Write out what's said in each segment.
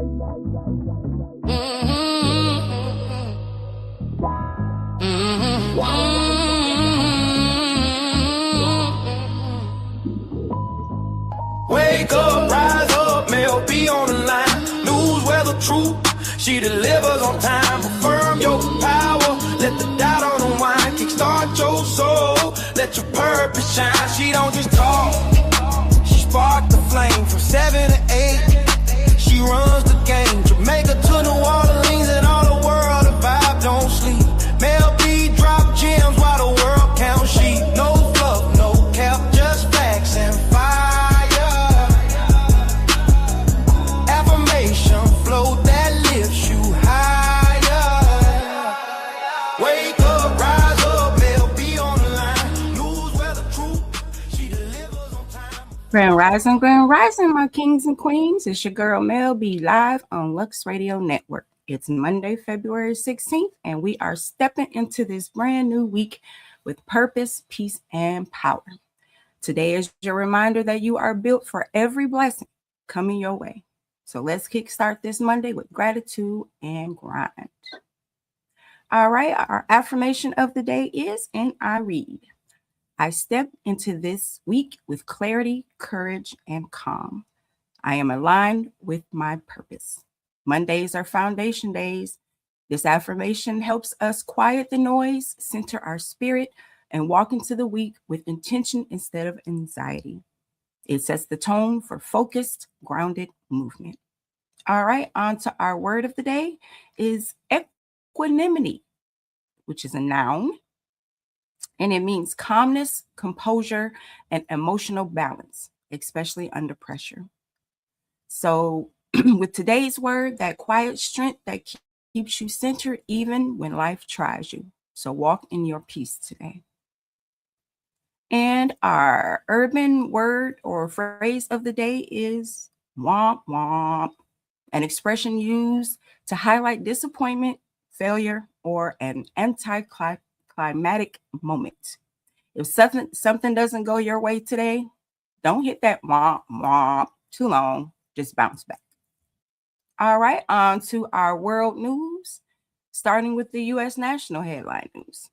Wake up, rise up, Mell, be on the line. News, weather, truth, she delivers on time. Affirm your power, let the doubt unwind. Kickstart your soul, let your purpose shine. She don't just talk, she sparked the flame from 7 to 8. She runs the game, Jamaica to New Orleans and all the world. The vibe don't sleep. Mell B drop gems while the world counts sheep. No fluff, no cap, just facts and fire. Affirmation flow that lifts you higher. Wake up, rise up, Mell B on the line. News, weather, truth, she delivers on time. Grand Rising, my kings and queens. It's your girl Mell B live on Lux Radio Network. It's Monday, February 16th, and we are stepping into this brand new week with purpose, peace, and power. Today is your reminder that you are built for every blessing coming your way. So let's kickstart this Monday with gratitude and grind. All right, our affirmation of the day is, and I read, I step into this week with clarity, courage, and calm. I am aligned with my purpose. Mondays are foundation days. This affirmation helps us quiet the noise, center our spirit, and walk into the week with intention instead of anxiety. It sets the tone for focused, grounded movement. All right, on to our word of the day is equanimity, which is a noun, and it means calmness, composure, and emotional balance, especially under pressure. So with today's word, that quiet strength that keeps you centered even when life tries you. So walk in your peace today. And our urban word or phrase of the day is womp womp, an expression used to highlight disappointment, failure, or an anticlimactic moment. If something doesn't go your way today, don't hit that womp womp too long. Just bounce back. All right, on to our world news, starting with the U.S. national headline news.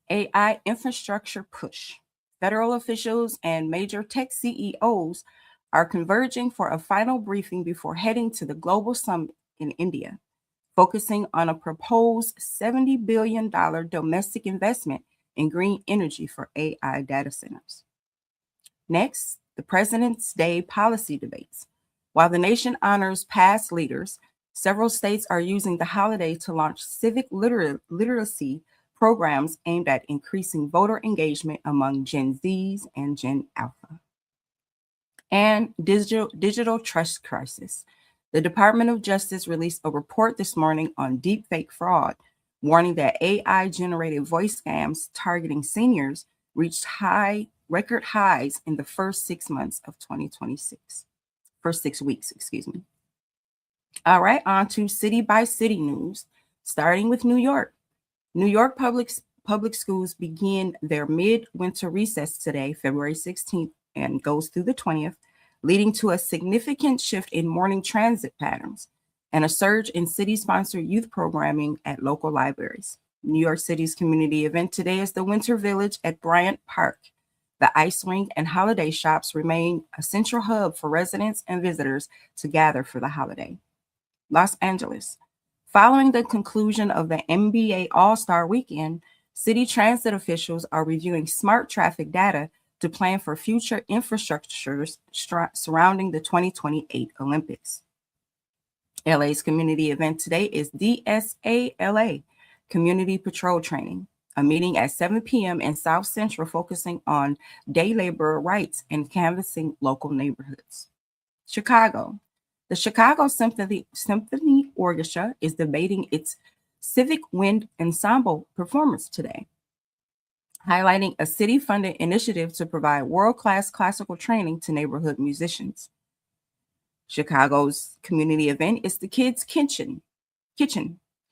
AI infrastructure push. Federal officials and major tech CEOs are converging for a final briefing before heading to the global summit in India, focusing on a proposed $70 billion domestic investment in green energy for AI data centers. Next, the President's Day policy debates. While the nation honors past leaders, several states are using the holiday to launch civic literacy programs aimed at increasing voter engagement among Gen Zs and Gen Alpha. And digital trust crisis. The Department of Justice released a report this morning on deepfake fraud, warning that AI-generated voice scams targeting seniors reached record highs in the first 6 months of 2026. First 6 weeks, excuse me. All right, on to city by city news, starting with New York. New York public schools begin their mid-winter recess today, February 16th, and goes through the 20th, leading to a significant shift in morning transit patterns and a surge in city-sponsored youth programming at local libraries. New York City's community event today is the Winter Village at Bryant Park. The ice rink and holiday shops remain a central hub for residents and visitors to gather for the holiday. Los Angeles. Following the conclusion of the NBA All-Star Weekend, city transit officials are reviewing smart traffic data to plan for future infrastructures surrounding the 2028 Olympics. LA's community event today is DSA LA, Community Patrol Training, a meeting at 7 p.m. in South Central focusing on day labor rights and canvassing local neighborhoods. Chicago. The Chicago Symphony Orchestra is debating its Civic Wind Ensemble performance today, highlighting a city-funded initiative to provide world-class classical training to neighborhood musicians. Chicago's community event is the Kids Kitchen,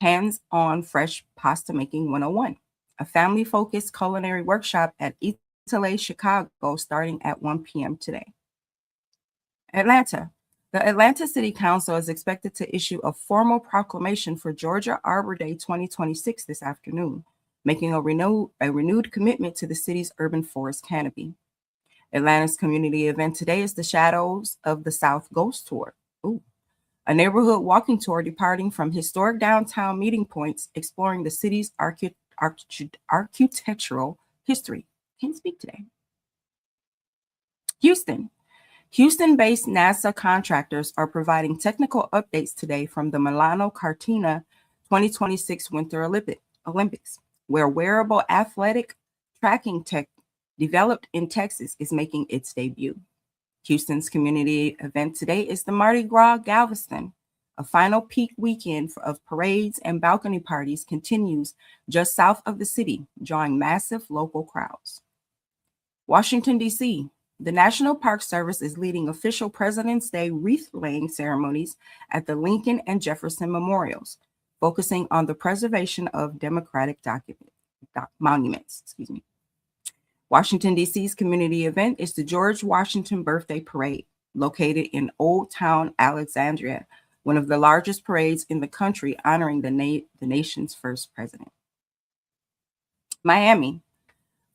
Hands-on Fresh Pasta Making 101, a family-focused culinary workshop at Italy, Chicago, starting at 1 p.m. today. Atlanta. The Atlanta City Council is expected to issue a formal proclamation for Georgia Arbor Day 2026 this afternoon, making a renewed commitment to the city's urban forest canopy. Atlanta's community event today is the Shadows of the South Ghost Tour. Ooh. A neighborhood walking tour departing from historic downtown meeting points, exploring the city's architectural history. Can't speak today. Houston. Houston-based NASA contractors are providing technical updates today from the Milano Cortina 2026 Winter Olympics, where wearable athletic tracking tech developed in Texas is making its debut. Houston's community event today is the Mardi Gras Galveston. A final peak weekend of parades and balcony parties continues just south of the city, drawing massive local crowds. Washington, D.C. The National Park Service is leading official President's Day wreath-laying ceremonies at the Lincoln and Jefferson memorials, focusing on the preservation of democratic monuments. Washington, D.C.'s community event is the George Washington Birthday Parade, located in Old Town Alexandria, one of the largest parades in the country honoring the nation's first president. Miami.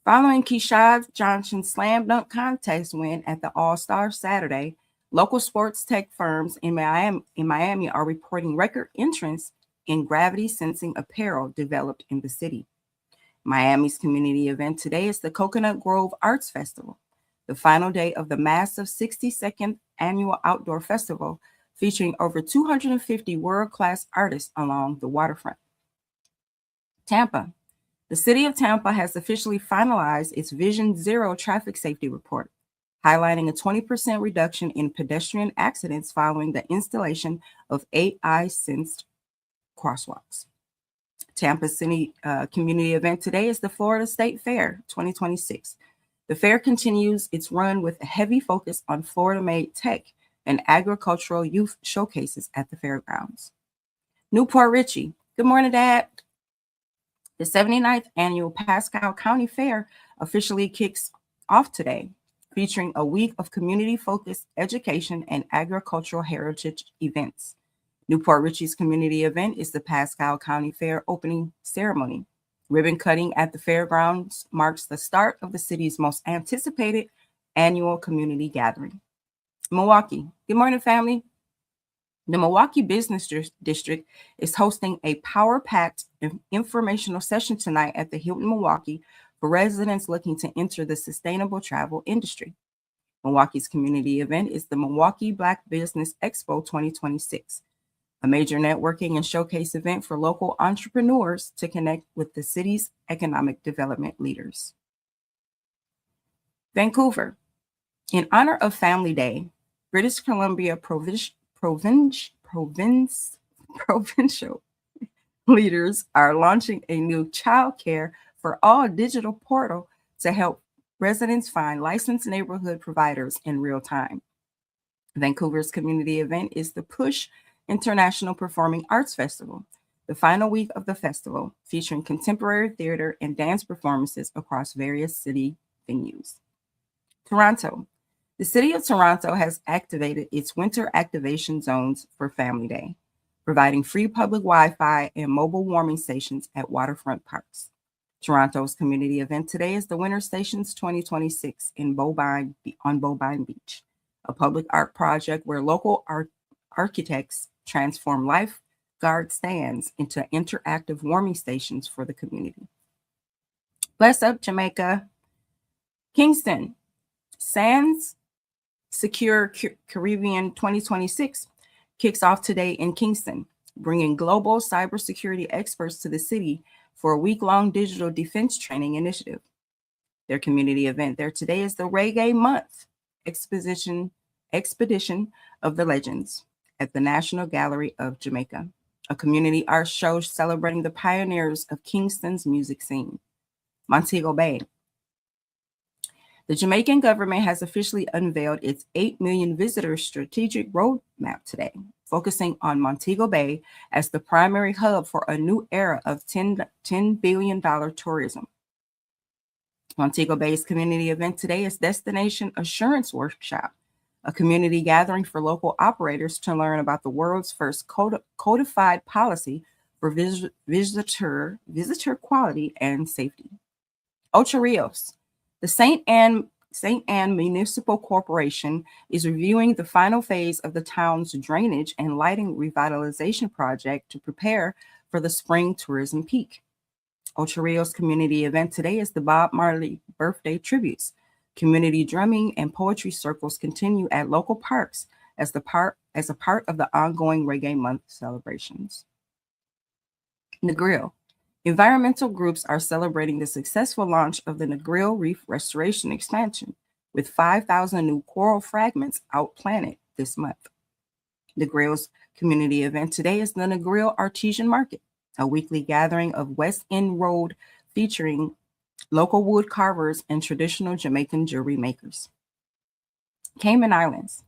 Following Keyshawn Johnson's slam dunk contest win at the All-Star Saturday, local sports tech firms in Miami are reporting record entrants in gravity-sensing apparel developed in the city. Miami's community event today is the Coconut Grove Arts Festival, the final day of the massive 62nd annual outdoor festival featuring over 250 world-class artists along the waterfront. Tampa. The city of Tampa has officially finalized its Vision Zero traffic safety report, highlighting a 20% reduction in pedestrian accidents following the installation of AI-sensed crosswalks. Tampa City community event today is the Florida State Fair 2026. The fair continues its run with a heavy focus on Florida-made tech and agricultural youth showcases at the fairgrounds. Newport Richey. Good morning, Dad. The 79th annual Pasco County Fair officially kicks off today, featuring a week of community-focused education and agricultural heritage events. Newport Richey's community event is the Pasco County Fair opening ceremony. Ribbon cutting at the fairgrounds marks the start of the city's most anticipated annual community gathering. Milwaukee. Good morning, family. The Milwaukee Business District is hosting a power-packed informational session tonight at the Hilton Milwaukee for residents looking to enter the sustainable travel industry. Milwaukee's community event is the Milwaukee Black Business Expo 2026, a major networking and showcase event for local entrepreneurs to connect with the city's economic development leaders. Vancouver. In honor of Family Day, British Columbia provincial leaders are launching a new child care for all digital portal to help residents find licensed neighborhood providers in real time. Vancouver's community event is the Push International Performing Arts Festival, the final week of the festival, featuring contemporary theater and dance performances across various city venues. Toronto. The city of Toronto has activated its winter activation zones for Family Day, providing free public Wi-Fi and mobile warming stations at waterfront parks. Toronto's community event today is the Winter Stations 2026 on Bowbine Beach, a public art project where local architects transform lifeguard stands into interactive warming stations for the community. Bless up, Jamaica. Kingston. Sands Secure Caribbean 2026 kicks off today in Kingston, bringing global cybersecurity experts to the city for a week-long digital defense training initiative. Their community event there today is the Reggae Month Expedition of the Legends at the National Gallery of Jamaica, a community art show celebrating the pioneers of Kingston's music scene. Montego Bay. The Jamaican government has officially unveiled its 8 million visitors strategic roadmap today, focusing on Montego Bay as the primary hub for a new era of $10 billion tourism. Montego Bay's community event today is Destination Assurance Workshop, a community gathering for local operators to learn about the world's first codified policy for visitor quality and safety. Ocho Rios. The St. Anne Municipal Corporation is reviewing the final phase of the town's drainage and lighting revitalization project to prepare for the spring tourism peak. Ocho Rios community event today is the Bob Marley birthday tributes. Community drumming and poetry circles continue at local parks as a part of the ongoing Reggae Month celebrations. Negril. Environmental groups are celebrating the successful launch of the Negril Reef Restoration Expansion, with 5,000 new coral fragments outplanted this month. Negril's community event today is the Negril Artesian Market, a weekly gathering of West End Road featuring local wood carvers and traditional Jamaican jewelry makers. Cayman Islands.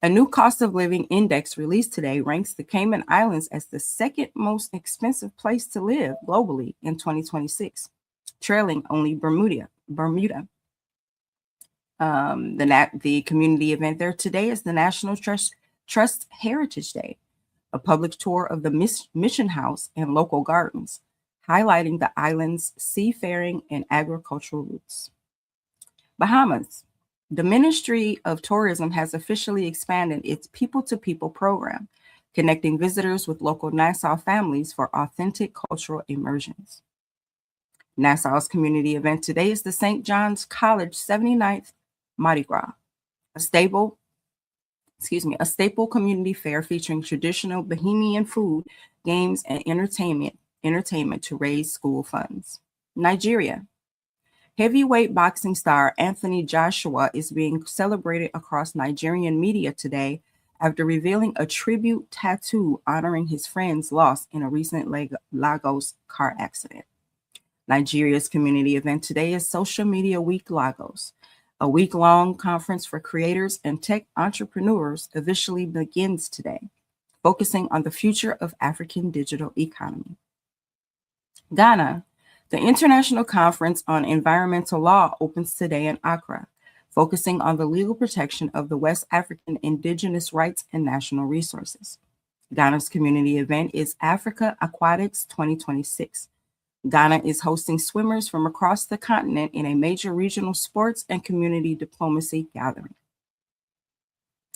A new cost of living index released today ranks the Cayman Islands as the second most expensive place to live globally in 2026, trailing only Bermuda. The community event there today is the National Trust Heritage Day, a public tour of the Mission House and local gardens, highlighting the island's seafaring and agricultural roots. Bahamas. The Ministry of Tourism has officially expanded its people-to-people program, connecting visitors with local Nassau families for authentic cultural immersions. Nassau's community event today is the St. John's College 79th Mardi Gras, a staple community fair featuring traditional Bahamian food, games, and entertainment to raise school funds. Nigeria. Heavyweight boxing star Anthony Joshua is being celebrated across Nigerian media today after revealing a tribute tattoo honoring his friend's loss in a recent Lagos car accident. Nigeria's community event today is Social Media Week Lagos. A week-long conference for creators and tech entrepreneurs officially begins today, focusing on the future of African digital economy. Ghana. The International Conference on Environmental Law opens today in Accra, focusing on the legal protection of the West African indigenous rights and national resources. Ghana's community event is Africa Aquatics 2026. Ghana is hosting swimmers from across the continent in a major regional sports and community diplomacy gathering.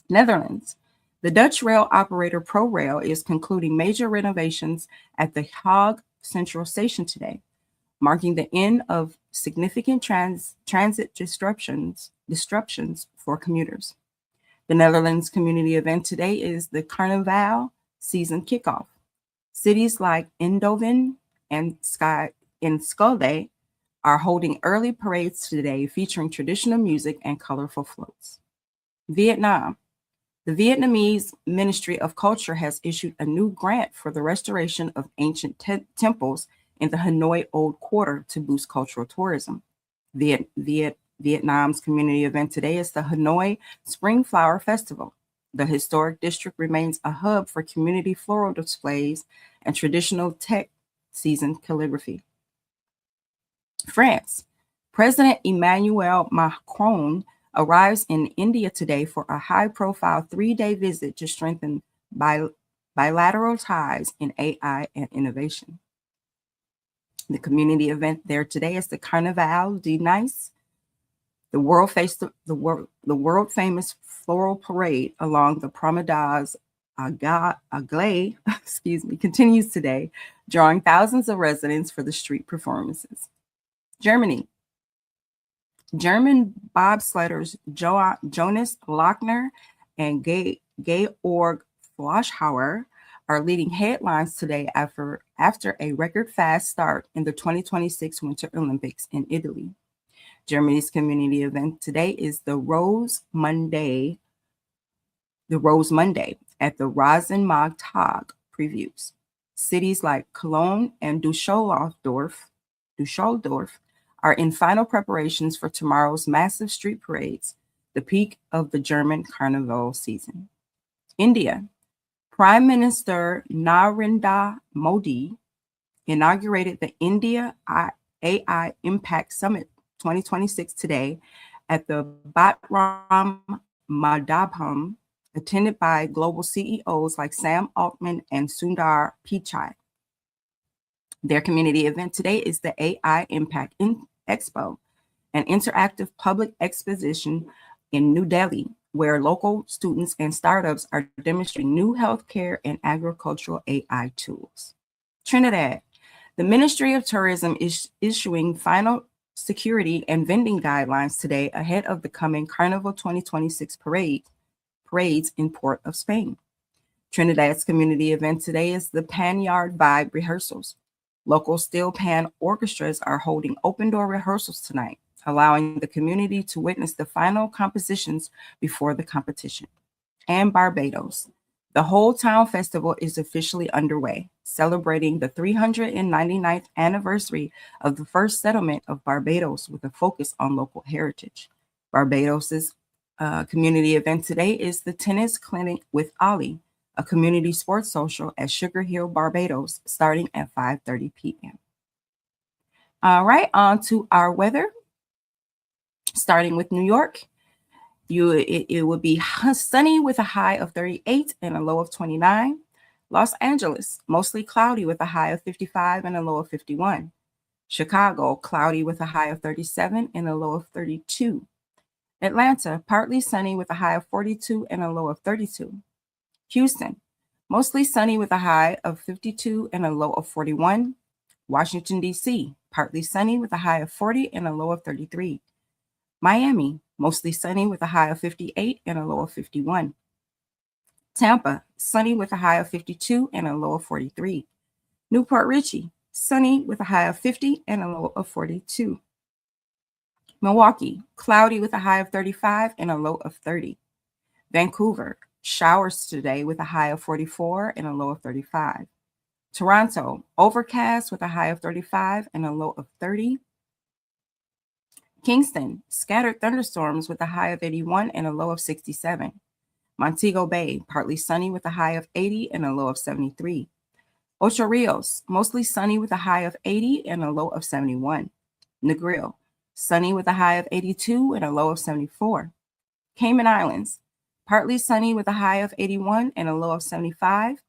Netherlands. The Dutch rail operator ProRail is concluding major renovations at the Hague Central Station today, marking the end of significant transit disruptions for commuters. The Netherlands community event today is the Carnaval season kickoff. Cities like Eindhoven and Schelde are holding early parades today featuring traditional music and colorful floats. Vietnam. The Vietnamese Ministry of Culture has issued a new grant for the restoration of ancient temples in the Hanoi Old Quarter to boost cultural tourism. Vietnam's community event today is the Hanoi Spring Flower Festival. The historic district remains a hub for community floral displays and traditional tech season calligraphy. France. President Emmanuel Macron arrives in India today for a high-profile 3-day visit to strengthen bilateral ties in AI and innovation. The community event there today is the Carnaval de Nice, the world famous floral parade along the Promenades Anglais, continues today, drawing thousands of residents for the street performances. Germany. German bobsledders Jonas Lochner and Georg Floschauer are leading headlines today after a record-fast start in the 2026 Winter Olympics in Italy. Germany's community event today is the Rose Monday at the Rosenmontag previews. Cities like Cologne and Düsseldorf are in final preparations for tomorrow's massive street parades, the peak of the German carnival season. India. Prime Minister Narendra Modi inaugurated the India AI Impact Summit 2026 today at the Batram Mandapam, attended by global CEOs like Sam Altman and Sundar Pichai. Their community event today is the AI Impact Expo, an interactive public exposition in New Delhi, where local students and startups are demonstrating new healthcare and agricultural AI tools. Trinidad, the Ministry of Tourism is issuing final security and vending guidelines today ahead of the coming Carnival 2026 parades in Port of Spain. Trinidad's community event today is the Panyard Vibe rehearsals. Local steel pan orchestras are holding open-door rehearsals tonight, allowing the community to witness the final compositions before the competition. And Barbados. The Whole Town Festival is officially underway, celebrating the 399th anniversary of the first settlement of Barbados with a focus on local heritage. Barbados's community event today is the Tennis Clinic with Ali, a community sports social at Sugar Hill, Barbados, starting at 5:30 p.m. All right, on to our weather. Starting with New York, it will be sunny with a high of 38 and a low of 29. Los Angeles, mostly cloudy with a high of 55 and a low of 51. Chicago, cloudy with a high of 37 and a low of 32. Atlanta, partly sunny with a high of 42 and a low of 32. Houston, mostly sunny with a high of 52 and a low of 41. Washington, D.C., partly sunny with a high of 40 and a low of 33. Miami, mostly sunny with a high of 58 and a low of 51. Tampa, sunny with a high of 52 and a low of 43. Newport Richey, sunny with a high of 50 and a low of 42. Milwaukee, cloudy with a high of 35 and a low of 30. Vancouver, showers today with a high of 44 and a low of 35. Toronto, overcast with a high of 35 and a low of 30. Kingston, scattered thunderstorms with a high of 81 and a low of 67. Montego Bay, partly sunny with a high of 80 and a low of 73. Ocho Rios, mostly sunny with a high of 80 and a low of 71. Negril, sunny with a high of 82 and a low of 74. Cayman Islands, partly sunny with a high of 81 and a low of 75.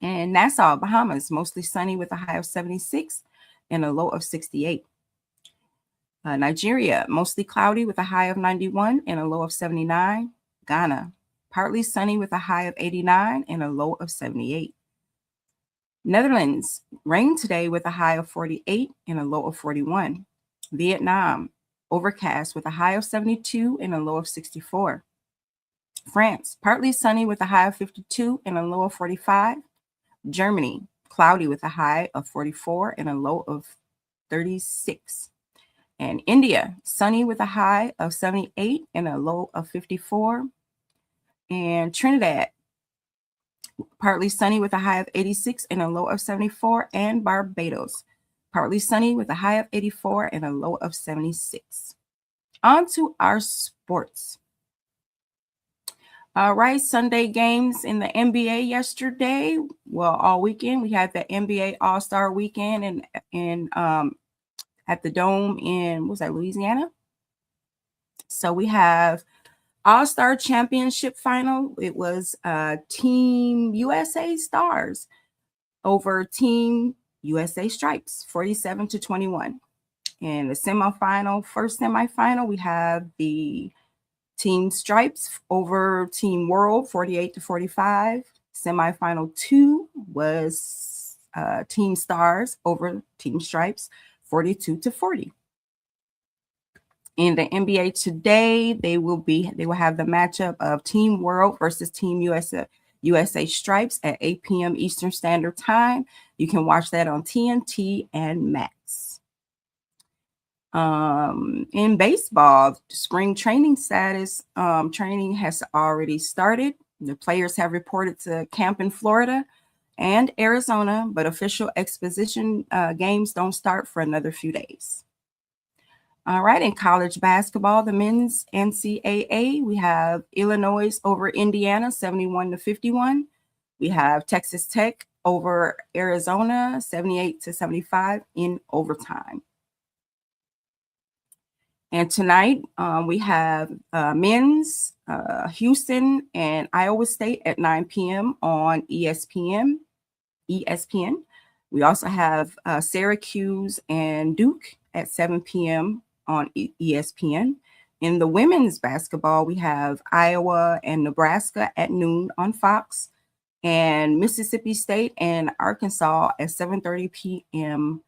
And Nassau, Bahamas, mostly sunny with a high of 76 and a low of 68. Nigeria, mostly cloudy with a high of 91 and a low of 79. Ghana, partly sunny with a high of 89 and a low of 78. Netherlands, rain today with a high of 48 and a low of 41. Vietnam, overcast with a high of 72 and a low of 64. France, partly sunny with a high of 52 and a low of 45. Germany, cloudy with a high of 44 and a low of 36. And India, sunny with a high of 78 and a low of 54. And Trinidad, partly sunny with a high of 86 and a low of 74. And Barbados, partly sunny with a high of 84 and a low of 76. On to our sports. All right, Sunday games in the NBA yesterday. Well, all weekend we had the NBA All-Star Weekend and at the Dome in, what was that, Louisiana? So we have All-Star Championship Final. It was Team USA Stars over Team USA Stripes, 47-21. In the first semifinal, we have the Team Stripes over Team World, 48-45. Semifinal 2 was Team Stars over Team Stripes, 42-40. In the NBA today, they will have the matchup of Team World versus Team USA Stripes at 8 p.m. Eastern Standard Time. You can watch that on TNT and Max. In baseball, spring training training has already started. The players have reported to camp in Florida and Arizona, but official exposition games don't start for another few days. All right, in college basketball, the men's NCAA, we have Illinois over Indiana, 71-51. We have Texas Tech over Arizona, 78-75 in overtime. And tonight we have men's Houston and Iowa State at 9 p.m. on ESPN. We also have Syracuse and Duke at 7 p.m. on ESPN. In the women's basketball, we have Iowa and Nebraska at noon on Fox, and Mississippi State and Arkansas at 7:30 p.m.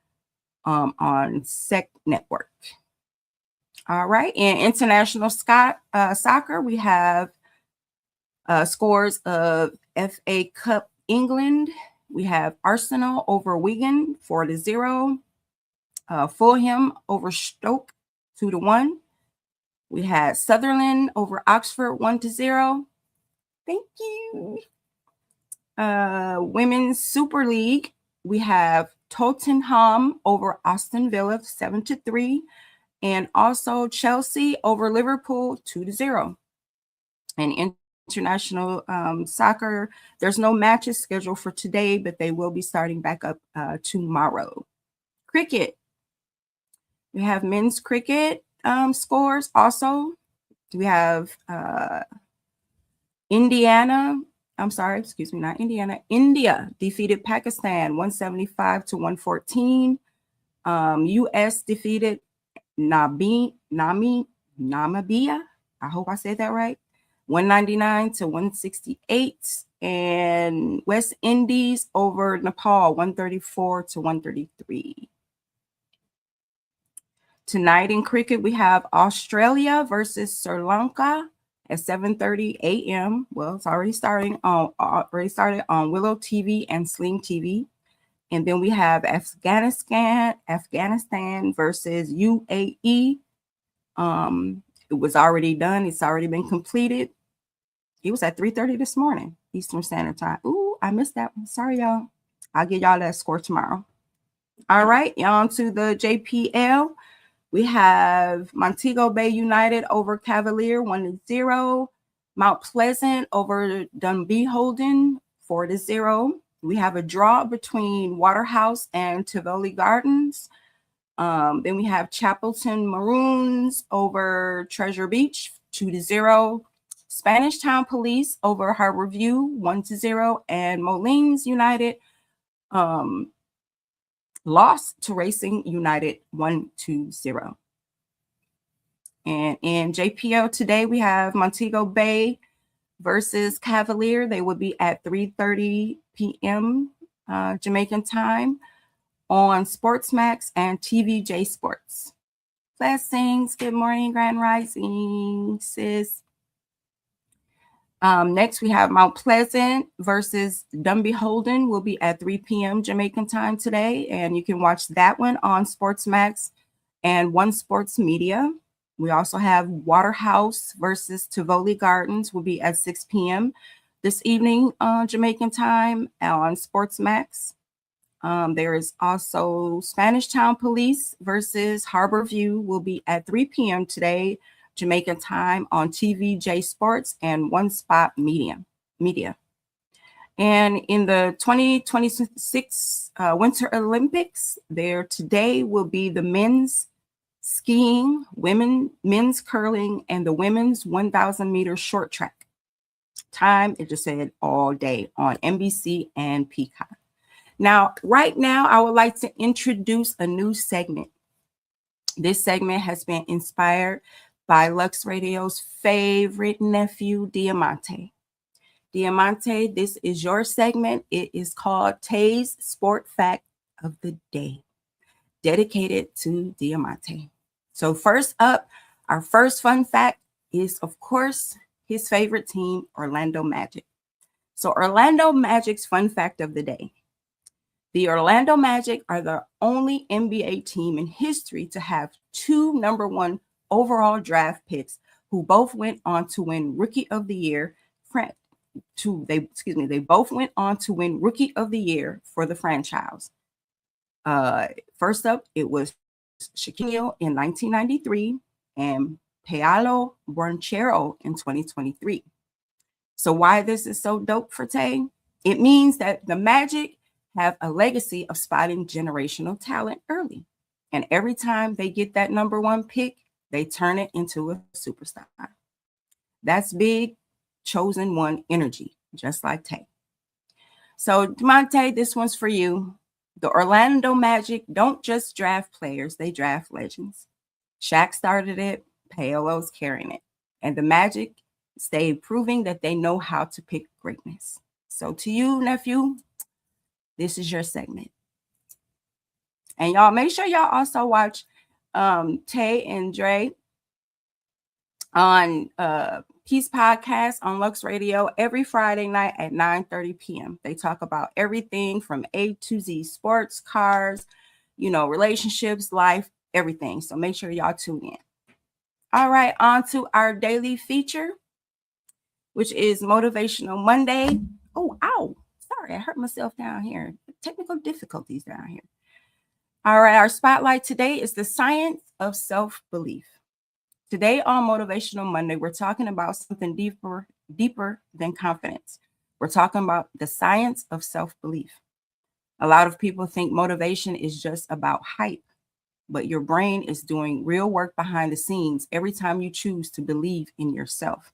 On SEC Network. All right. In international soccer, we have scores of FA Cup England. We have Arsenal over Wigan 4-0. Fulham over Stoke 2-1. We had Sunderland over Oxford 1-0. Thank you. Women's Super League, we have Tottenham over Aston Villa 7-3, and also Chelsea over Liverpool 2-0. And international soccer, there's no matches scheduled for today, but they will be starting back up tomorrow. Cricket, we have men's cricket scores also. We have India defeated Pakistan 175-114. US defeated Namibia. I hope I said that right. 199-168. And West Indies over Nepal 134-133. Tonight in cricket, we have Australia versus Sri Lanka at 7:30 a.m. Well, it's already started on Willow TV and Sling TV. And then we have Afghanistan versus UAE. It was already done. It's already been completed. It was at 3:30 this morning, Eastern Standard Time. Ooh, I missed that one. Sorry, y'all. I'll get y'all that score tomorrow. All right, on to the JPL. We have Montego Bay United over Cavalier 1-0. Mount Pleasant over Dunbeholden 4-0. We have a draw between Waterhouse and Tivoli Gardens. Then we have Chapelton Maroons over Treasure Beach 2-0. Spanish Town Police over Harborview 1-0. And Moline United lost to Racing United 1-0. And in JPL today, we have Montego Bay versus Cavalier. They will be at 3:30 p.m. Jamaican time on Sportsmax and TVJ Sports. Blessings. Good morning, Grand Rising, sis. Next, we have Mount Pleasant versus Dunbeholden will be at 3 p.m. Jamaican time today, and you can watch that one on Sportsmax and One Sports Media. We also have Waterhouse versus Tivoli Gardens will be at 6 p.m. this evening Jamaican time on Sportsmax. There is also Spanish Town Police versus Harborview will be at 3 p.m. today Jamaican time on TVJ Sports and One Spot Media. And in the 2026 Winter Olympics, there today will be the men's skiing, men's curling, and the women's 1,000 meter short track. Time, it just said all day on NBC and Peacock. Now, right now, I would like to introduce a new segment. This segment has been inspired by Lux Radio's favorite nephew, Diamante. Diamante, this is your segment. It is called Tay's Sport Fact of the Day, dedicated to Diamante. So first up, our first fun fact is, of course, his favorite team, Orlando Magic. So Orlando Magic's fun fact of the day. The Orlando Magic are the only NBA team in history to have two number one overall draft picks who both went on to win Rookie of the Year. They both went on to win Rookie of the Year for the franchise. First up, it was Shaquille O'Neal in 1993 and Paolo Banchero in 2023. So why this is so dope for Tay? It means that the Magic have a legacy of spotting generational talent early. And every time they get that number one pick, they turn it into a superstar. That's big, chosen one energy, just like Tay. So, Demonte, this one's for you. The Orlando Magic don't just draft players, they draft legends. Shaq started it, Paolo's carrying it. And the Magic stayed proving that they know how to pick greatness. So, to you, nephew, this is your segment. And y'all, make sure y'all also watch Tay and Dre on Peace Podcast on Lux Radio every Friday night at 9:30 p.m. They talk about everything from A to Z, sports, cars, relationships, life, everything. So make sure y'all tune in. All right, on to our daily feature, which is Motivational Monday. Oh, ow. Sorry, I hurt myself down here. Technical difficulties down here. All right, our spotlight today is the science of self-belief. Today on Motivational Monday, we're talking about something deeper than confidence. We're talking about the science of self-belief. A lot of people think motivation is just about hype, but your brain is doing real work behind the scenes every time you choose to believe in yourself.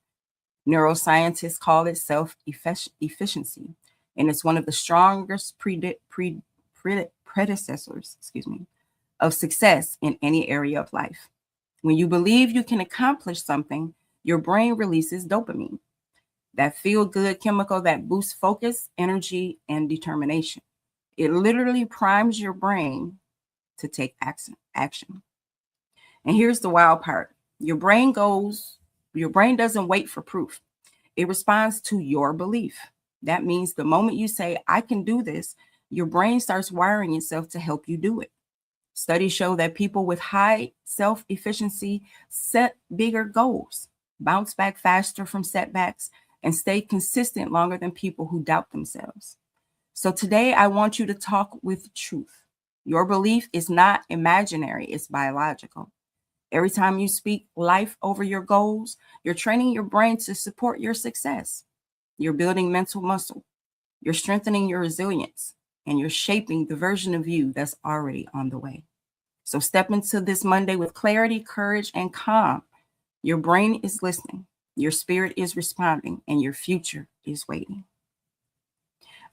Neuroscientists call it self-efficiency, and it's one of the strongest predecessors, of success in any area of life. When you believe you can accomplish something, your brain releases dopamine, that feel-good chemical that boosts focus, energy, and determination. It literally primes your brain to take action. And here's the wild part. Your brain doesn't wait for proof. It responds to your belief. That means the moment you say, I can do this, your brain starts wiring itself to help you do it. Studies show that people with high self-efficiency set bigger goals, bounce back faster from setbacks, and stay consistent longer than people who doubt themselves. So today, I want you to talk with truth. Your belief is not imaginary, it's biological. Every time you speak life over your goals, you're training your brain to support your success. You're building mental muscle. You're strengthening your resilience, and you're shaping the version of you that's already on the way. So step into this Monday with clarity, courage, and calm. Your brain is listening, your spirit is responding, and your future is waiting.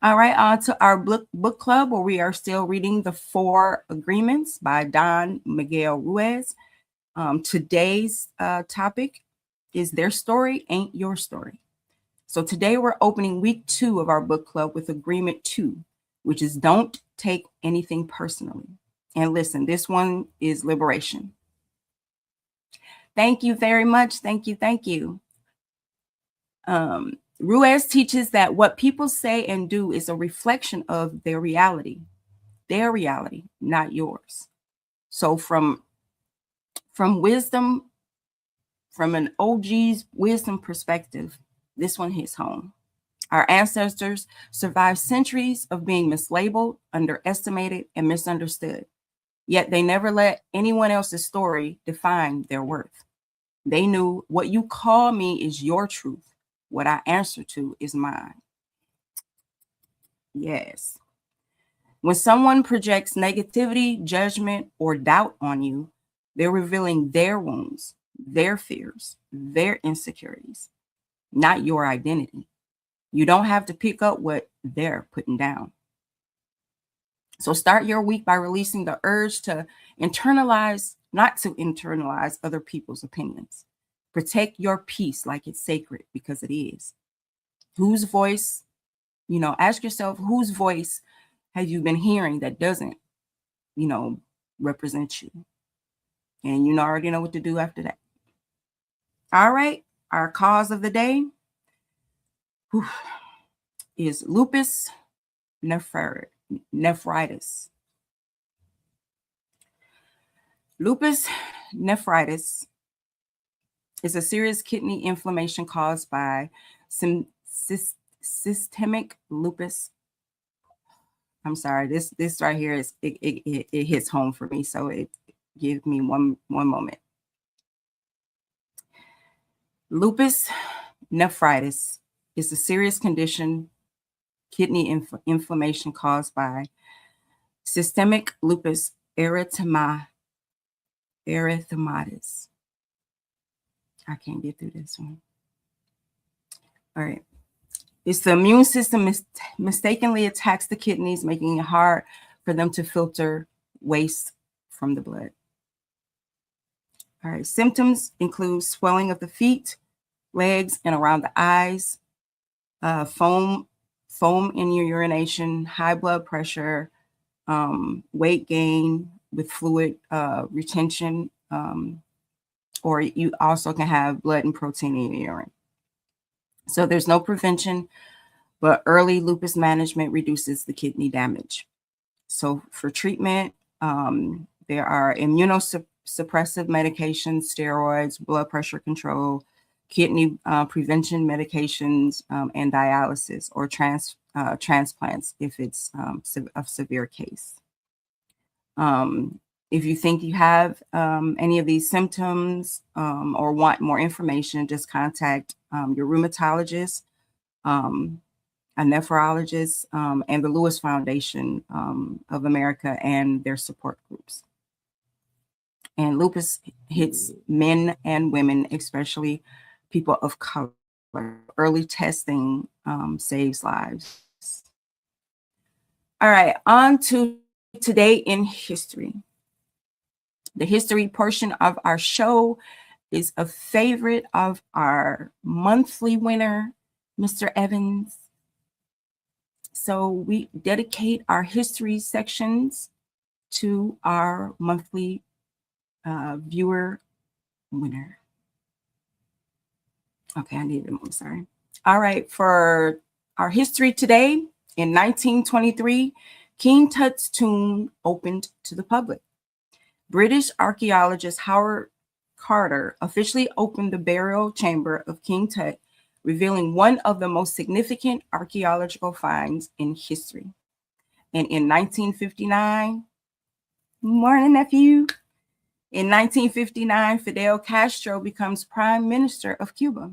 All right, on to our book club, where we are still reading The 4 Agreements by Don Miguel Ruiz. Today's topic is Their Story Ain't Your Story. So today we're opening week 2 of our book club with Agreement 2, which is don't take anything personally. And listen, this one is liberation. Thank you very much. Thank you. Ruiz teaches that what people say and do is a reflection of their reality, not yours. So from wisdom, from an OG's wisdom perspective, this one hits home. Our ancestors survived centuries of being mislabeled, underestimated, and misunderstood. Yet they never let anyone else's story define their worth. They knew what you call me is your truth. What I answer to is mine. Yes. When someone projects negativity, judgment, or doubt on you, they're revealing their wounds, their fears, their insecurities, not your identity. You don't have to pick up what they're putting down. So start your week by releasing the urge to not to internalize other people's opinions. Protect your peace like it's sacred, because it is. Whose voice, ask yourself, whose voice have you been hearing that doesn't, represent you? And you already know what to do after that. All right. Our cause of the day is lupus nephritis. Lupus nephritis is a serious kidney inflammation caused by systemic lupus. I'm sorry, this right here is it hits home for me, so it gives me one moment. Lupus nephritis is a serious condition, kidney inflammation caused by systemic lupus erythematosus. I can't get through this one. All right. It's the immune system mistakenly attacks the kidneys, making it hard for them to filter waste from the blood. All right. Symptoms include swelling of the feet, legs, and around the eyes, foam in your urination, high blood pressure, weight gain with fluid retention, or you also can have blood and protein in your urine. So there's no prevention, but early lupus management reduces the kidney damage. So for treatment, there are immunosuppressive medications, steroids, blood pressure control, kidney prevention medications, and dialysis or transplants if it's a severe case. If you think you have any of these symptoms or want more information, just contact your rheumatologist, a nephrologist, and the Lewis Foundation of America and their support groups. And lupus hits men and women, especially people of color. Early testing saves lives. All right, on to today in history. The history portion of our show is a favorite of our monthly winner, Mr. Evans. So we dedicate our history sections to our monthly viewer winner. Okay, I need them. I'm sorry. All right, for our history today, in 1923, King Tut's tomb opened to the public. British archaeologist Howard Carter officially opened the burial chamber of King Tut, revealing one of the most significant archaeological finds in history. And in 1959, morning, nephew. In 1959, Fidel Castro becomes prime minister of Cuba.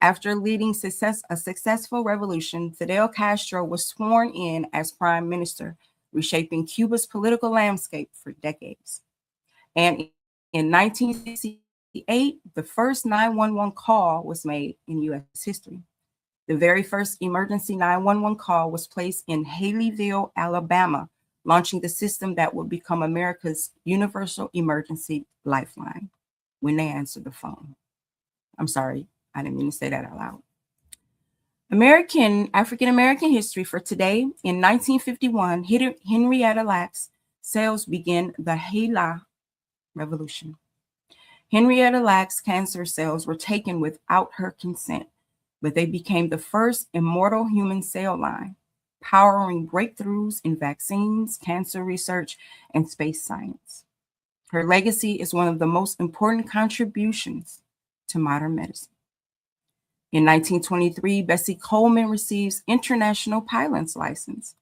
After leading a successful revolution, Fidel Castro was sworn in as prime minister, reshaping Cuba's political landscape for decades. And in 1968, the first 911 call was made in U.S. history. The very first emergency 911 call was placed in Haleyville, Alabama, launching the system that would become America's universal emergency lifeline when they answered the phone. I'm sorry, I didn't mean to say that out loud. African-American history for today. In 1951, Henrietta Lacks cells begin the HeLa revolution. Henrietta Lacks cancer cells were taken without her consent, but they became the first immortal human cell line, powering breakthroughs in vaccines, cancer research, and space science. Her legacy is one of the most important contributions to modern medicine. In 1923, Bessie Coleman receives international pilot's license.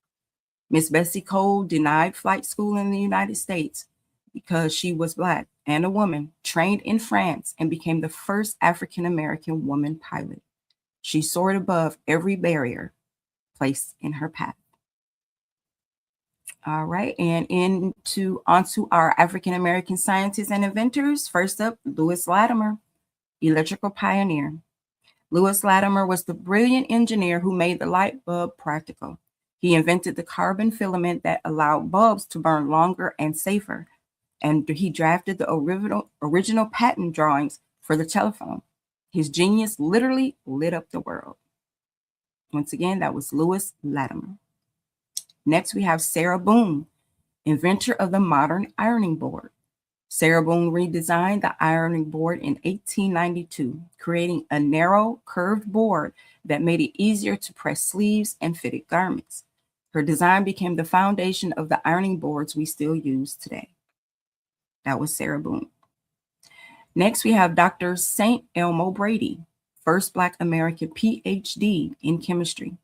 Miss Bessie Cole denied flight school in the United States because she was Black and a woman, trained in France, and became the first African-American woman pilot. She soared above every barrier placed in her path. All right, and onto our African-American scientists and inventors. First up, Lewis Latimer, electrical pioneer. Lewis Latimer was the brilliant engineer who made the light bulb practical. He invented the carbon filament that allowed bulbs to burn longer and safer, and he drafted the original patent drawings for the telephone. His genius literally lit up the world. Once again, that was Lewis Latimer. Next, we have Sarah Boone, inventor of the modern ironing board. Sarah Boone redesigned the ironing board in 1892, creating a narrow, curved board that made it easier to press sleeves and fitted garments. Her design became the foundation of the ironing boards we still use today. That was Sarah Boone. Next, we have Dr. St. Elmo Brady, first Black American PhD in chemistry.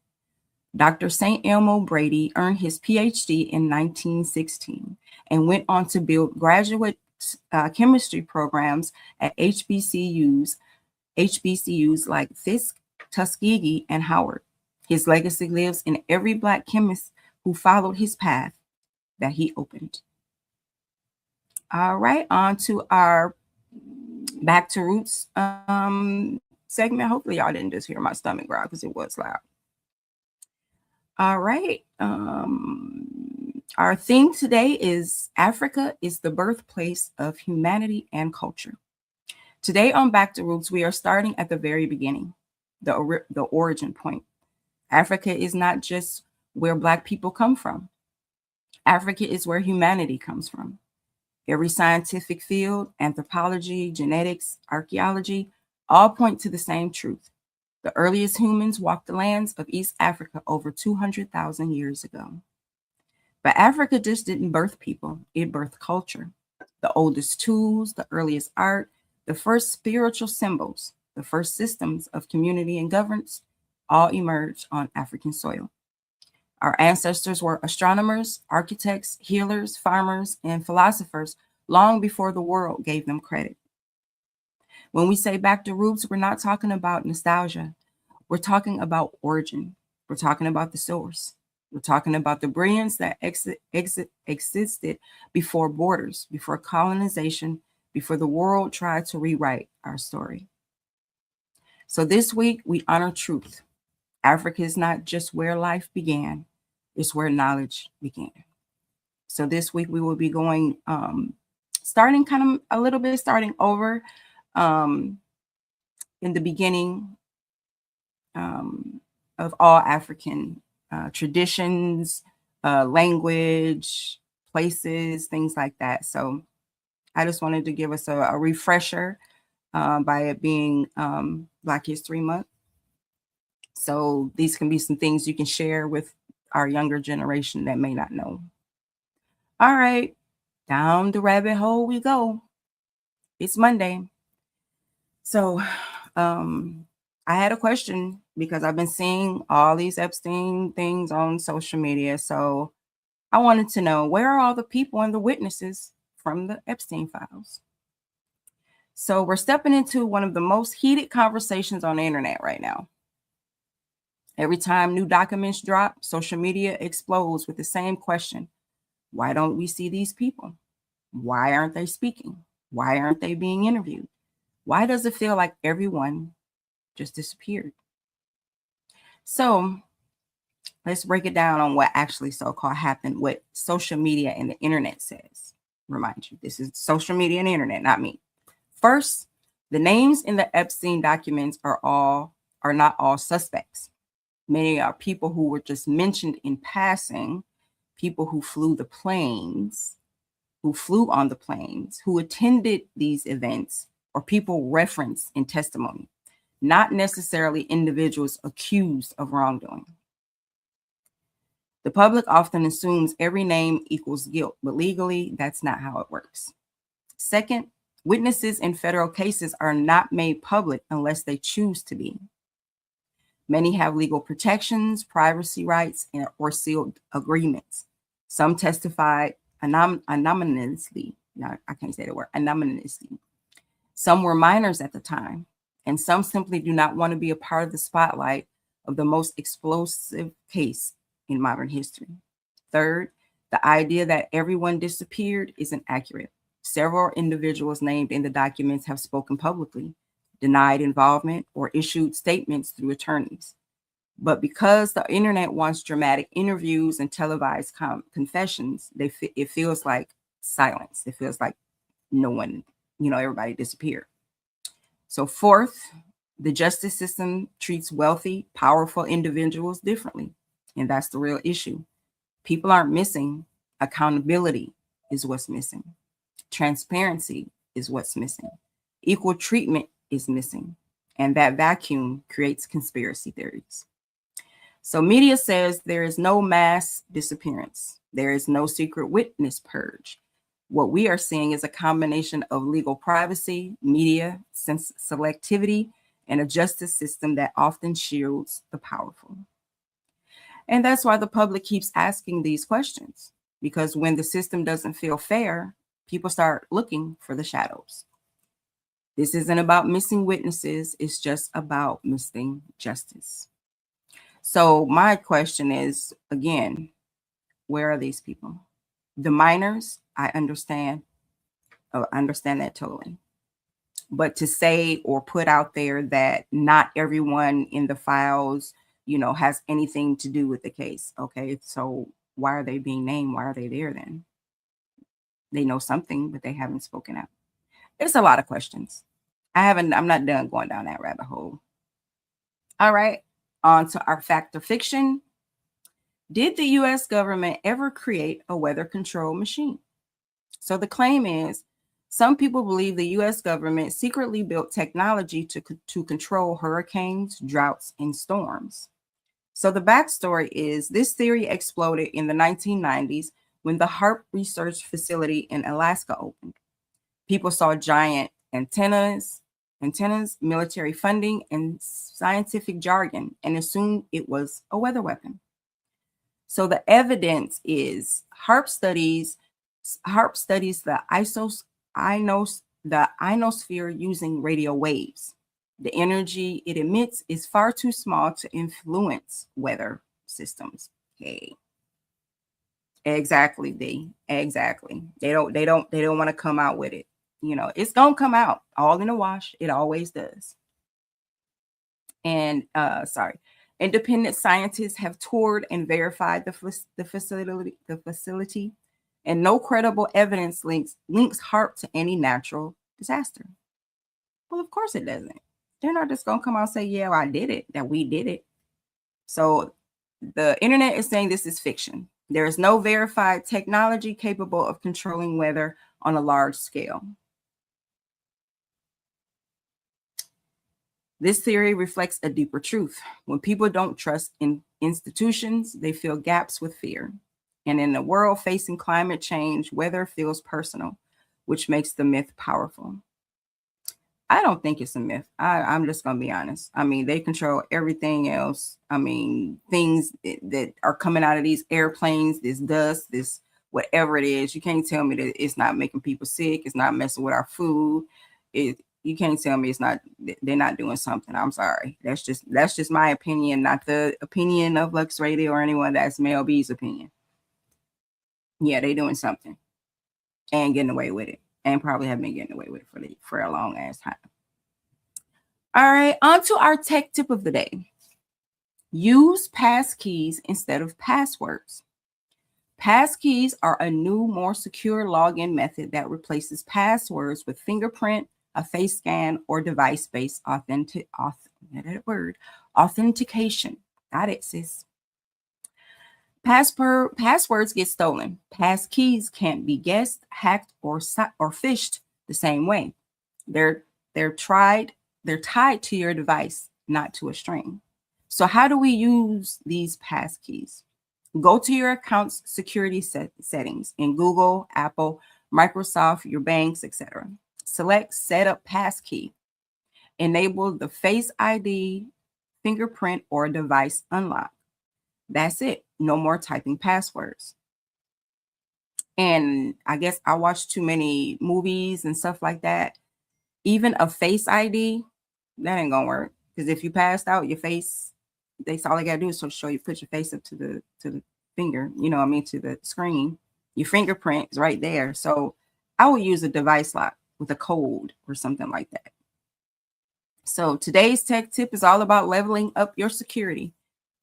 Dr. St. Elmo Brady earned his PhD in 1916 and went on to build graduate chemistry programs at HBCUs like Fisk, Tuskegee, and Howard. His legacy lives in every Black chemist who followed his path that he opened. All right, on to our Back to Roots segment. Hopefully y'all didn't just hear my stomach growl because it was loud. All right. Our theme today is Africa is the birthplace of humanity and culture. Today on Back to Roots, we are starting at the very beginning, the origin point. Africa is not just where Black people come from. Africa is where humanity comes from. Every scientific field, anthropology, genetics, archaeology, all point to the same truth. The earliest humans walked the lands of East Africa over 200,000 years ago. But Africa just didn't birth people, it birthed culture. The oldest tools, the earliest art, the first spiritual symbols, the first systems of community and governance all emerged on African soil. Our ancestors were astronomers, architects, healers, farmers, and philosophers long before the world gave them credit. When we say back to roots, we're not talking about nostalgia. We're talking about origin. We're talking about the source. We're talking about the brilliance that existed before borders, before colonization, before the world tried to rewrite our story. So this week, we honor truth. Africa is not just where life began, it's where knowledge began. So this week, we will be going, starting kind of a little bit, starting over in the beginning of all African traditions, language, places, things like that. So I just wanted to give us a refresher by it being Black History Month. So these can be some things you can share with our younger generation that may not know. All right, down the rabbit hole we go. It's Monday. So I had a question because I've been seeing all these Epstein things on social media. So I wanted to know, where are all the people and the witnesses from the Epstein files? So we're stepping into one of the most heated conversations on the internet right now. Every time new documents drop, social media explodes with the same question. Why don't we see these people? Why aren't they speaking? Why aren't they being interviewed? Why does it feel like everyone just disappeared? So let's break it down on what actually so-called happened, what social media and the internet says. Remind you, this is social media and internet, not me. First, the names in the Epstein documents are not all suspects. Many are people who were just mentioned in passing, people who flew on the planes, who attended these events, or people referenced in testimony, not necessarily individuals accused of wrongdoing. The public often assumes every name equals guilt, but legally, that's not how it works. Second, witnesses in federal cases are not made public unless they choose to be. Many have legal protections, privacy rights, or sealed agreements. Some testified anonymously. No, I can't say the word, anonymously. Some were minors at the time, and some simply do not want to be a part of the spotlight of the most explosive case in modern history. Third, the idea that everyone disappeared isn't accurate. Several individuals named in the documents have spoken publicly, denied involvement, or issued statements through attorneys. But because the internet wants dramatic interviews and televised confessions, it feels like silence. It feels like no one, everybody disappeared. So fourth, the justice system treats wealthy, powerful individuals differently. And that's the real issue. People aren't missing. Accountability is what's missing. Transparency is what's missing. Equal treatment is missing. And that vacuum creates conspiracy theories. So media says there is no mass disappearance. There is no secret witness purge. What we are seeing is a combination of legal privacy, media selectivity, and a justice system that often shields the powerful. And that's why the public keeps asking these questions, because when the system doesn't feel fair, people start looking for the shadows. This isn't about missing witnesses, it's just about missing justice. So my question is, again, where are these people? The minors, I understand that totally. But to say or put out there that not everyone in the files, has anything to do with the case. Okay, so why are they being named? Why are they there then? They know something, but they haven't spoken out. It's a lot of questions. I'm not done going down that rabbit hole. All right, on to our fact or fiction. Did the US government ever create a weather control machine? So the claim is some people believe the US government secretly built technology to control hurricanes, droughts, and storms. So the backstory is this theory exploded in the 1990s when the HARP research facility in Alaska opened. People saw giant antennas, military funding, and scientific jargon and assumed it was a weather weapon. So the evidence is HARP studies the ionosphere using radio waves. The energy it emits is far too small to influence weather systems. Okay. Exactly, D. Exactly. They don't want to come out with it. It's gonna come out all in a wash. It always does. And independent scientists have toured and verified the facility, and no credible evidence links HARP to any natural disaster. Well, of course it doesn't. They're not just gonna come out and say, "Yeah, well, I did it," that we did it. So the internet is saying this is fiction. There is no verified technology capable of controlling weather on a large scale. This theory reflects a deeper truth. When people don't trust in institutions, they fill gaps with fear. And in a world facing climate change, weather feels personal, which makes the myth powerful. I don't think it's a myth. I'm just going to be honest. I mean, they control everything else. I mean, things that are coming out of these airplanes, this dust, this whatever it is, you can't tell me that it's not making people sick. It's not messing with our food. You can't tell me they're not doing something. I'm sorry. That's just my opinion, not the opinion of Lux Radio or anyone. That's Mell B's opinion. Yeah, they're doing something and getting away with it, and probably have been getting away with it for a long ass time. All right, on to our tech tip of the day. Use passkeys instead of passwords. Passkeys are a new, more secure login method that replaces passwords with fingerprint, a face scan, or device-based authentication. Got it, sis. Passwords get stolen. Passkeys can't be guessed, hacked, or phished the same way. They're tied to your device, not to a string. So how do we use these passkeys? Go to your account's security settings in Google, Apple, Microsoft, your banks, etc. Select Set Up Passkey. Enable the Face ID, fingerprint, or device unlock. That's it. No more typing passwords. And I guess I watch too many movies and stuff like that. Even a Face ID, that ain't gonna work. Because if you passed out, your face, that's all they gotta do is show you, put your face up to the finger, to the screen. Your fingerprint is right there. So I will use a device lock with a code or something like that. So today's tech tip is all about leveling up your security.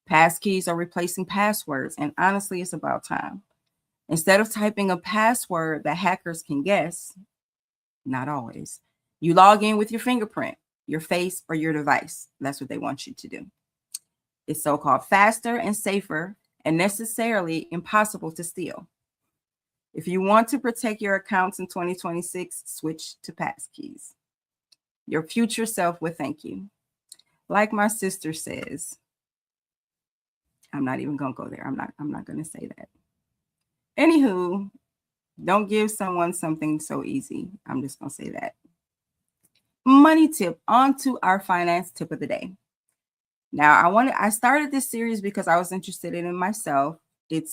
Passkeys are replacing passwords, and honestly, it's about time. Instead of typing a password that hackers can guess, not always, you log in with your fingerprint, your face, or your device. That's what they want you to do. It's so-called faster and safer and necessarily impossible to steal. If you want to protect your accounts in 2026, switch to passkeys. Your future self will thank you. Like my sister says, I'm not even going to go there. I'm not going to say that. Anywho, don't give someone something so easy. I'm just going to say that. Money tip. On to our finance tip of the day. Now, I started this series because I was interested in it myself. It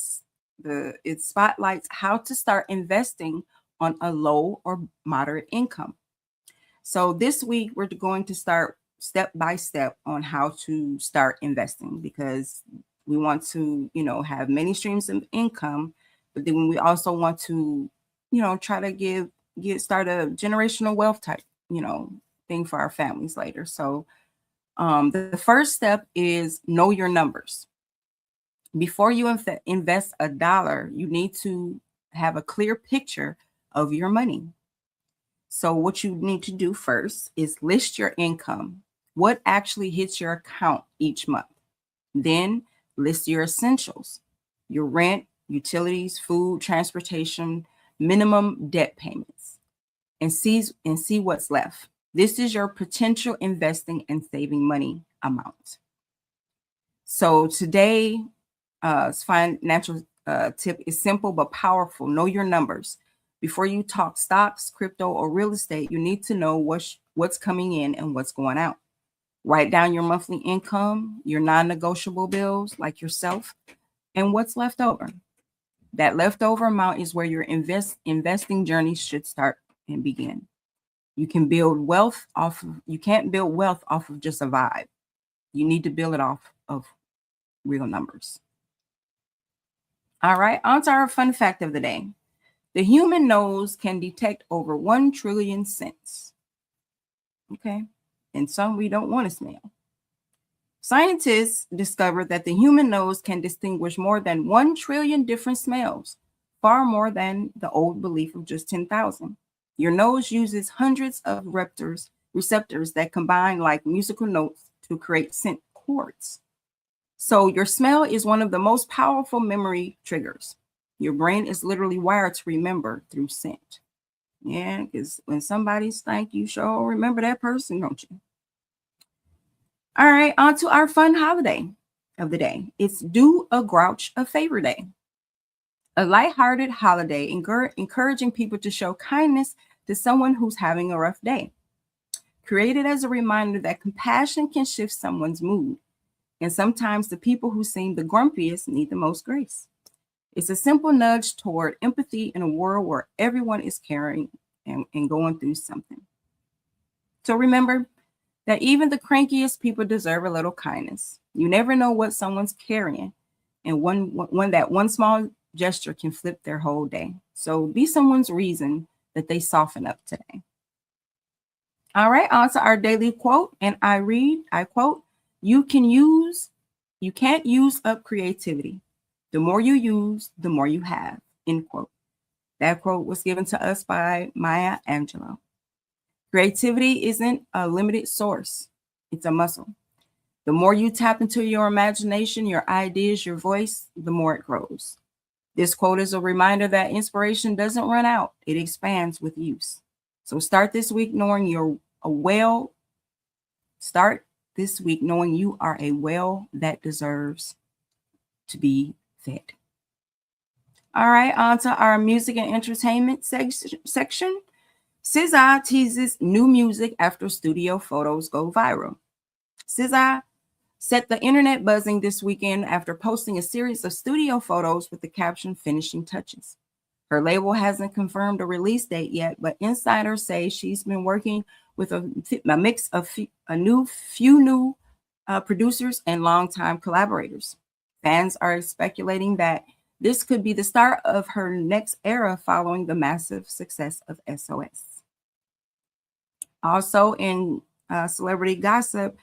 spotlights how to start investing on a low or moderate income. So this week, we're going to start step by step on how to start investing, because we want to, have many streams of income, but then we also want to, try to start a generational wealth type, thing for our families later. So the first step is know your numbers. Before you invest $1, you need to have a clear picture of your money. So what you need to do first is list your income, what actually hits your account each month. Then list your essentials, your rent, utilities, food, transportation, minimum debt payments, and see what's left. This is your potential investing and saving money amount. So today, financial tip is simple but powerful. Know your numbers. Before you talk stocks, crypto, or real estate, you need to know what's coming in and what's going out. Write down your monthly income, your non-negotiable bills like yourself, and what's left over. That leftover amount is where your investing journey should start and begin. You can't build wealth off of just a vibe. You need to build it off of real numbers. All right, on to our fun fact of the day. The human nose can detect over 1 trillion scents. Okay, and some we don't want to smell. Scientists discovered that the human nose can distinguish more than 1 trillion different smells, far more than the old belief of just 10,000. Your nose uses hundreds of receptors that combine like musical notes to create scent chords. So your smell is one of the most powerful memory triggers. Your brain is literally wired to remember through scent. Yeah, because when somebody stank, you sure remember that person, don't you? All right, on to our fun holiday of the day. It's Do a Grouch a Favor Day. A lighthearted holiday encouraging people to show kindness to someone who's having a rough day. Created as a reminder that compassion can shift someone's mood. And sometimes the people who seem the grumpiest need the most grace. It's a simple nudge toward empathy in a world where everyone is caring and going through something. So remember that even the crankiest people deserve a little kindness. You never know what someone's carrying, and one small gesture can flip their whole day. So be someone's reason that they soften up today. All right, on to our daily quote, and I quote, you can't use up creativity. The more you use, the more you have, end quote. That quote was given to us by Maya Angelou. Creativity isn't a limited source. It's a muscle. The more you tap into your imagination, your ideas, your voice, the more it grows. This quote is a reminder that inspiration doesn't run out. It expands with use. So start this week knowing you are a well that deserves to be fed. All right, on to our music and entertainment section. SZA teases new music after studio photos go viral. SZA set the internet buzzing this weekend after posting a series of studio photos with the caption "Finishing Touches." Her label hasn't confirmed a release date yet, but insiders say she's been working with a mix of few new producers and longtime collaborators. Fans are speculating that this could be the start of her next era following the massive success of SOS. Also in celebrity gossip,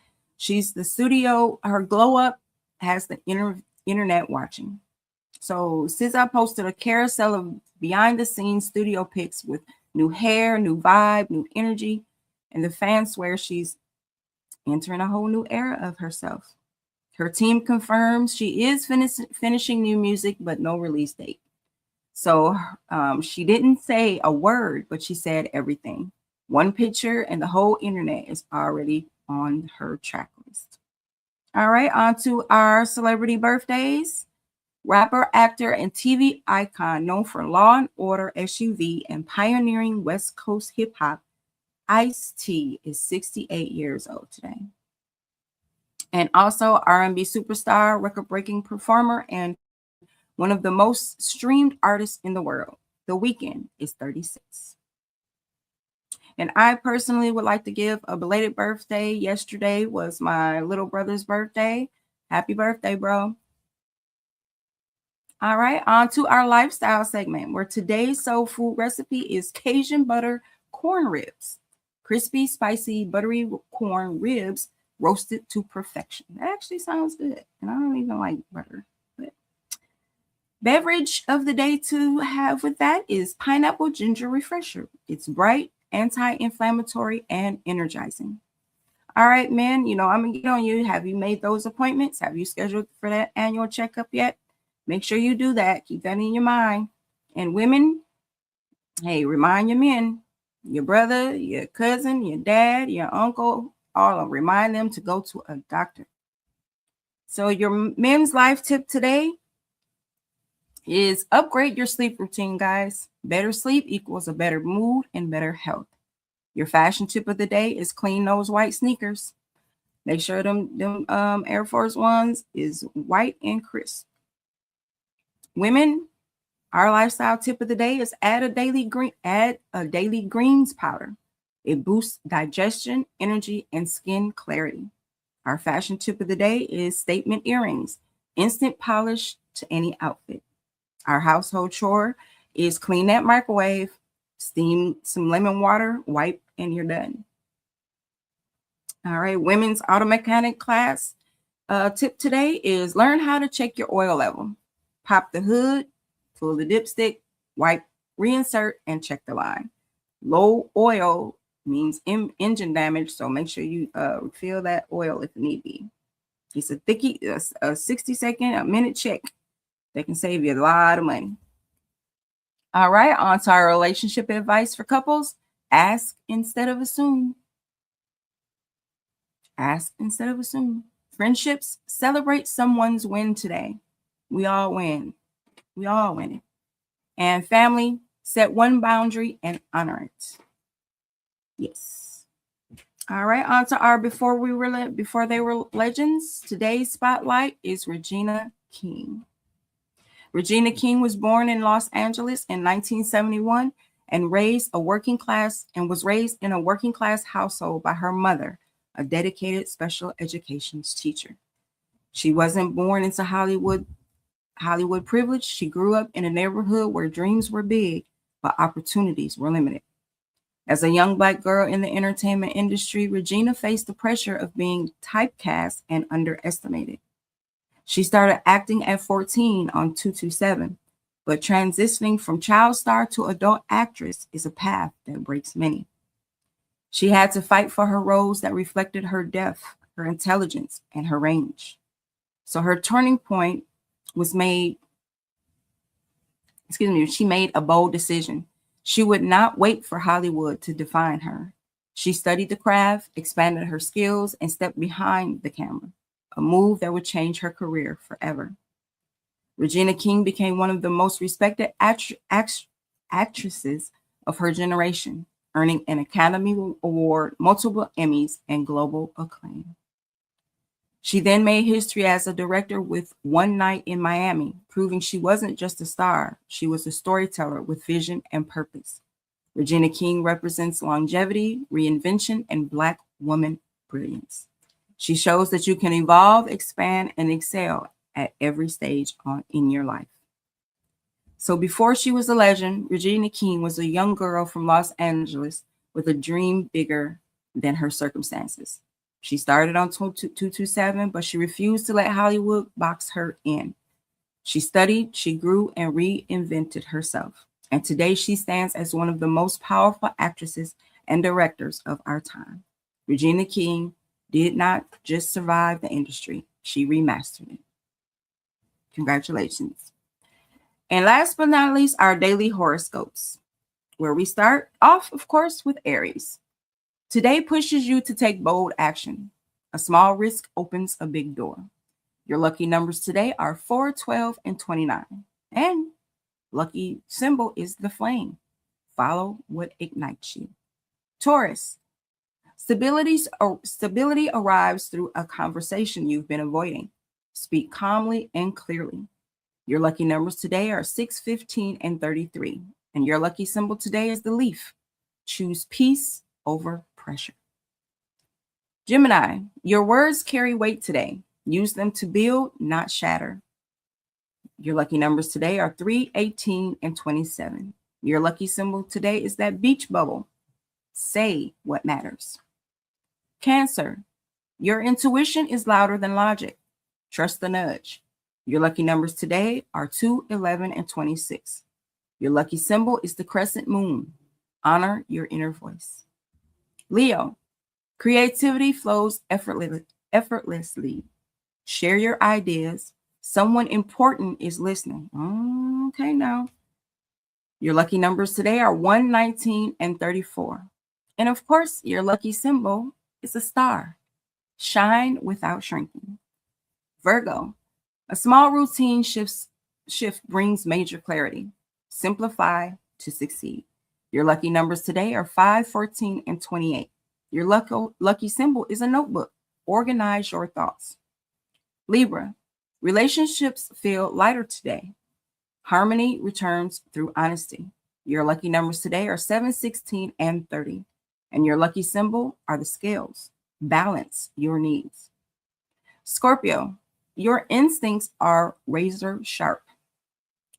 her glow up has the internet watching. So SZA posted a carousel of behind the scenes studio pics with new hair, new vibe, new energy, and the fans swear she's entering a whole new era of herself. Her team confirms she is finishing new music, but no release date. So she didn't say a word, but she said everything. One picture and the whole internet is already on her track list. All right, on to our celebrity birthdays. Rapper, actor, and TV icon known for Law and Order SUV and pioneering West Coast hip hop, Ice-T is 68 years old today. And also R&B superstar, record-breaking performer, and one of the most streamed artists in the world, The Weeknd, is 36. And I personally would like to give a belated birthday. Yesterday was my little brother's birthday. Happy birthday, bro. All right, on to our lifestyle segment, where today's soul food recipe is Cajun butter corn ribs. crispy, spicy, buttery corn ribs roasted to perfection. That actually sounds good. And I don't even like butter. But beverage of the day to have with that is pineapple ginger refresher. It's bright, anti-inflammatory, and energizing. All right, man, I'm gonna get on you. Have you made those appointments? Have you scheduled for that annual checkup yet? Make sure you do that. Keep that in your mind. And women, hey, remind your men, your brother, your cousin, your dad, your uncle, all of them, remind them to go to a doctor. So your men's life tip today is upgrade your sleep routine, guys. Better sleep equals a better mood and better health. Your fashion tip of the day is clean those white sneakers. Make sure them Air Force Ones is white and crisp. Women, our lifestyle tip of the day is add a daily greens powder. It boosts digestion, energy, and skin clarity. Our fashion tip of the day is statement earrings, instant polish to any outfit. Our household chore is clean that microwave, steam some lemon water, wipe, and you're done. All right, women's auto mechanic class tip today is learn how to check your oil level. Pop the hood, pull the dipstick, wipe, reinsert, and check the line. Low oil means engine damage, so make sure you refill that oil if need be. It's a 60-second, a minute check that can save you a lot of money. All right, on to our relationship advice for couples. Ask instead of assume. Ask instead of assume. Friendships, celebrate someone's win today. We all win. We all win it. And family, set one boundary and honor it. Yes. All right, on to our before they were legends. Today's spotlight is Regina King. Regina King was born in Los Angeles in 1971 and was raised in a working class household by her mother, a dedicated special education teacher. She wasn't born into Hollywood privilege. She grew up in a neighborhood where dreams were big, but opportunities were limited. As a young Black girl in the entertainment industry, Regina faced the pressure of being typecast and underestimated. She started acting at 14 on 227, but transitioning from child star to adult actress is a path that breaks many. She had to fight for her roles that reflected her depth, her intelligence, and her range. So her turning point was she made a bold decision. She would not wait for Hollywood to define her. She studied the craft, expanded her skills, and stepped behind the camera, a move that would change her career forever. Regina King became one of the most respected actresses of her generation, earning an Academy Award, multiple Emmys, and global acclaim. She then made history as a director with One Night in Miami, proving she wasn't just a star, she was a storyteller with vision and purpose. Regina King represents longevity, reinvention, and Black woman brilliance. She shows that you can evolve, expand, and excel at every stage in your life. So before she was a legend, Regina King was a young girl from Los Angeles with a dream bigger than her circumstances. She started on 227, but she refused to let Hollywood box her in. She studied, she grew, and reinvented herself. And today she stands as one of the most powerful actresses and directors of our time. Regina King did not just survive the industry, she remastered it. Congratulations. And last but not least, our daily horoscopes, where we start off, of course, with Aries. Today pushes you to take bold action. A small risk opens a big door. Your lucky numbers today are 4, 12, and 29. And lucky symbol is the flame. Follow what ignites you. Taurus. Stability arrives through a conversation you've been avoiding. Speak calmly and clearly. Your lucky numbers today are 6, 15, and 33. And your lucky symbol today is the leaf. Choose peace over pressure. Gemini, your words carry weight today. Use them to build, not shatter. Your lucky numbers today are 3, 18, and 27. Your lucky symbol today is that beach bubble. Say what matters. Cancer, your intuition is louder than logic. Trust the nudge. Your lucky numbers today are 2, 11, and 26. Your lucky symbol is the crescent moon. Honor your inner voice. Leo, creativity flows effortlessly. Share your ideas. Someone important is listening. Okay, now. Your lucky numbers today are 1, 19, and 34. And of course, your lucky symbol is a star. Shine without shrinking. Virgo, a small routine shift brings major clarity. Simplify to succeed. Your lucky numbers today are 5, 14, and 28. Your lucky symbol is a notebook. Organize your thoughts. Libra, relationships feel lighter today. Harmony returns through honesty. Your lucky numbers today are 7, 16, and 30. And your lucky symbol are the scales. Balance your needs. Scorpio, your instincts are razor sharp.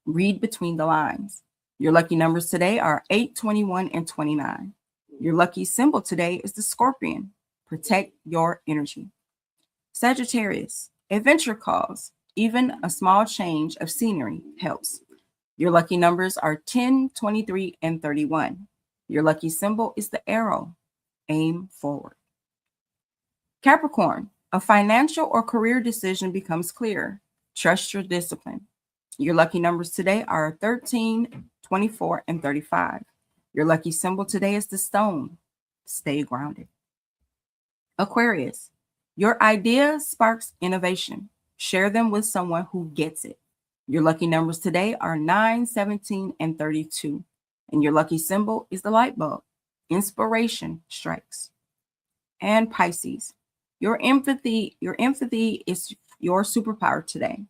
Read between the lines. Your lucky numbers today are 8, 21, and 29. Your lucky symbol today is the scorpion. Protect your energy. Sagittarius, adventure calls. Even a small change of scenery helps. Your lucky numbers are 10, 23, and 31. Your lucky symbol is the arrow. Aim forward. Capricorn, a financial or career decision becomes clear. Trust your discipline. Your lucky numbers today are 13, 24, and 35. Your lucky symbol today is the stone. Stay grounded. Aquarius, your idea sparks innovation. Share them with someone who gets it. Your lucky numbers today are 9, 17, and 32. And your lucky symbol is the light bulb. Inspiration strikes. And Pisces, your empathy is your superpower today.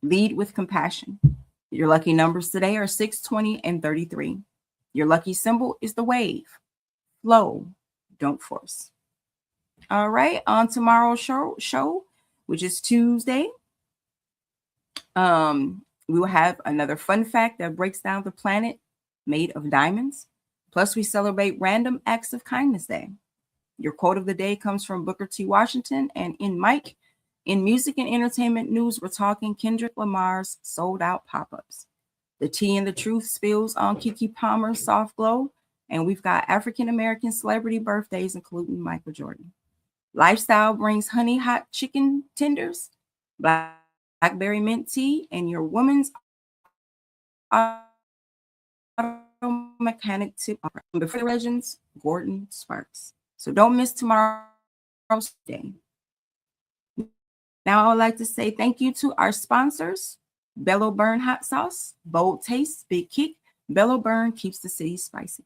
Lead with compassion. Your lucky numbers today are 6, 20, and 33. Your lucky symbol is the wave. Flow, don't force. All right, on tomorrow's show, which is Tuesday, we will have another fun fact that breaks down the planet made of diamonds. Plus, we celebrate Random Acts of Kindness Day. Your quote of the day comes from Booker T. Washington. And in Mike, in music and entertainment news, we're talking Kendrick Lamar's sold out pop-ups. The tea and the truth spills on Keke Palmer's Soft Glow. And we've got African-American celebrity birthdays, including Michael Jordan. Lifestyle brings honey hot chicken tenders, blackberry mint tea, and your woman's auto mechanic tip. Before the legends, Gordon Sparks. So don't miss tomorrow's day. Now I would like to say thank you to our sponsors, Bello Burn Hot Sauce, Bold Taste, Big Kick. Bello Burn keeps the city spicy.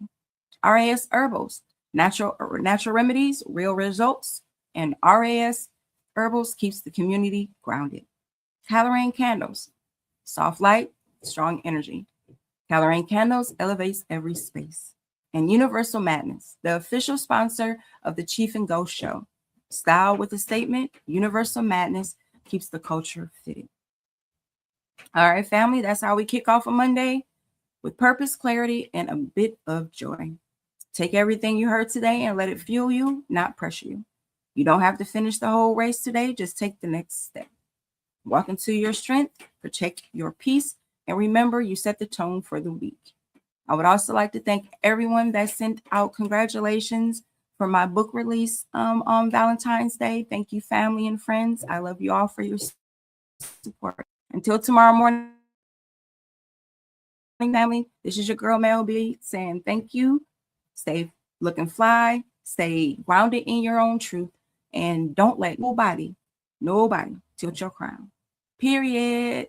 RAS Herbals, natural remedies, real results. And RAS Herbals keeps the community grounded. Colorane Candles, soft light, strong energy. Colorane Candles elevates every space. And Universal Madness, the official sponsor of the Chief and Ghost Show. Style with a statement, Universal Madness keeps the culture fitted. All right, family, that's how we kick off a Monday with purpose, clarity, and a bit of joy. Take everything you heard today and let it fuel you, not pressure you. You don't have to finish the whole race today. Just take the next step. Walk into your strength, protect your peace, and remember you set the tone for the week. I would also like to thank everyone that sent out congratulations for my book release on Valentine's Day. Thank you, family and friends. I love you all for your support. Until tomorrow morning, family, this is your girl Mell B saying thank you. Stay looking fly, stay grounded in your own truth, and don't let nobody tilt your crown. Period.